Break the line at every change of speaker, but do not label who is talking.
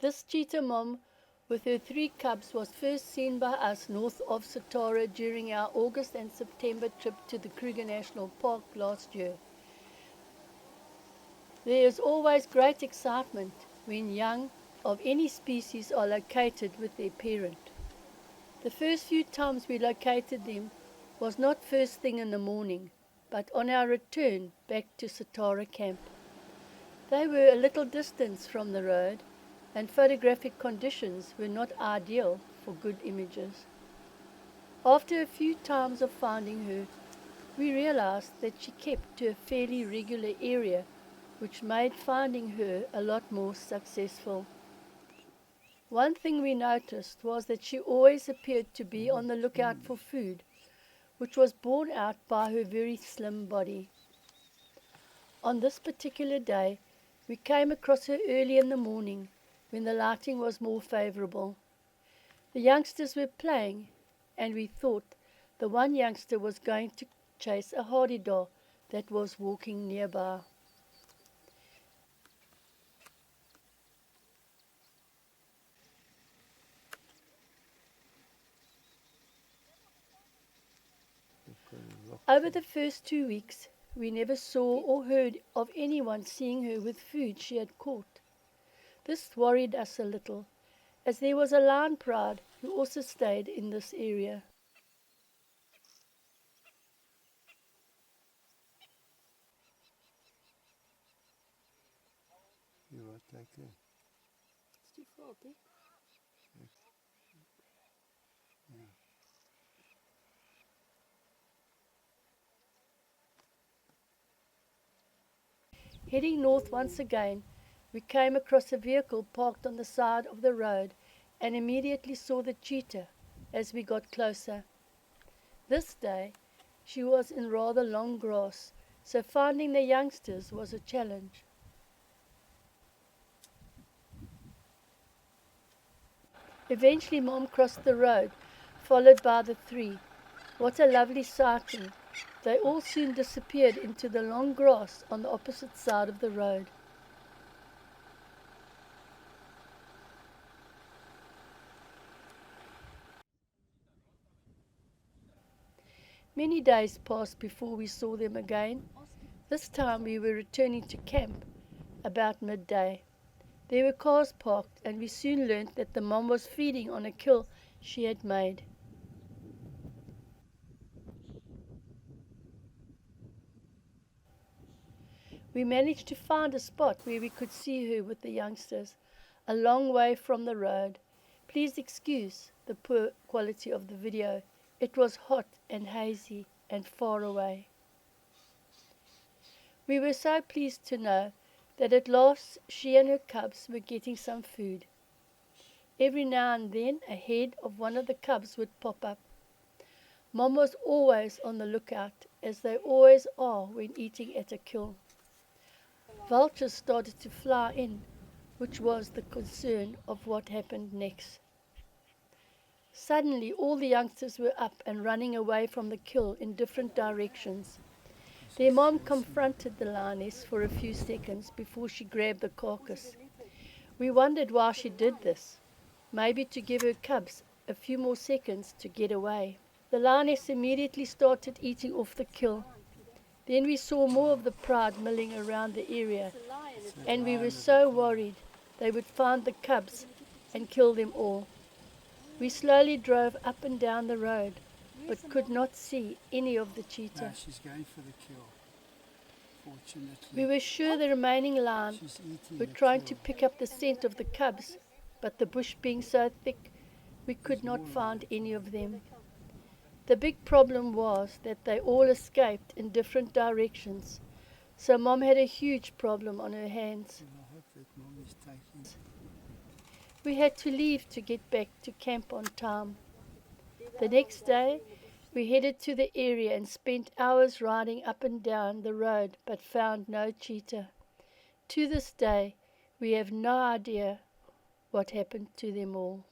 This cheetah mom with her 3 cubs was first seen by us north of Satara during our August and September trip to the Kruger National Park last year. There is always great excitement when young of any species are located with their parent. The first few times we located them was not first thing in the morning, but on our return back to Satara camp. They were a little distance from the road, and photographic conditions were not ideal for good images. After a few times of finding her, we realized that she kept to a fairly regular area, which made finding her a lot more successful. One thing we noticed was that she always appeared to be on the lookout for food, which was borne out by her very slim body. On this particular day, we came across her early in the morning when the lighting was more favorable. The youngsters were playing, and we thought the one youngster was going to chase a hardy-dog that was walking nearby. Over the first 2 weeks, we never saw or heard of anyone seeing her with food she had caught. This worried us a little, as there was a lion pride who also stayed in this area.
You right like that?
It's too far, Beck.
Yeah.
Heading north once again, we came across a vehicle parked on the side of the road and immediately saw the cheetah as we got closer. This day, she was in rather long grass, so finding the youngsters was a challenge. Eventually, Mom crossed the road, followed by the 3. What a lovely sighting! They all soon disappeared into the long grass on the opposite side of the road. Many days passed before we saw them again. This time we were returning to camp about midday. There were cars parked, and we soon learnt that the mom was feeding on a kill she had made. We managed to find a spot where we could see her with the youngsters, a long way from the road. Please excuse the poor quality of the video. It was hot and hazy and far away. We were so pleased to know that at last she and her cubs were getting some food. Every now and then a head of one of the cubs would pop up. Mom was always on the lookout, as they always are when eating at a kill. Vultures started to fly in, which was the concern of what happened next. Suddenly all the youngsters were up and running away from the kill in different directions. Their mom confronted the lioness for a few seconds before she grabbed the carcass. We wondered why she did this, maybe to give her cubs a few more seconds to get away. The lioness immediately started eating off the kill. Then we saw more of the pride milling around the area, and we were so worried they would find the cubs and kill them all. We slowly drove up and down the road, but could not see any of the cheetah.
No, she's going for the kill, fortunately.
We were sure the remaining lion were trying to pick up the scent of the cubs, but the bush being so thick, we could not find any of them. The big problem was that they all escaped in different directions, so Mom had a huge problem on her hands.
I hope that Mom is taking...
We had to leave to get back to camp on time. The next day, we headed to the area and spent hours riding up and down the road, but found no cheetah. To this day, we have no idea what happened to them all.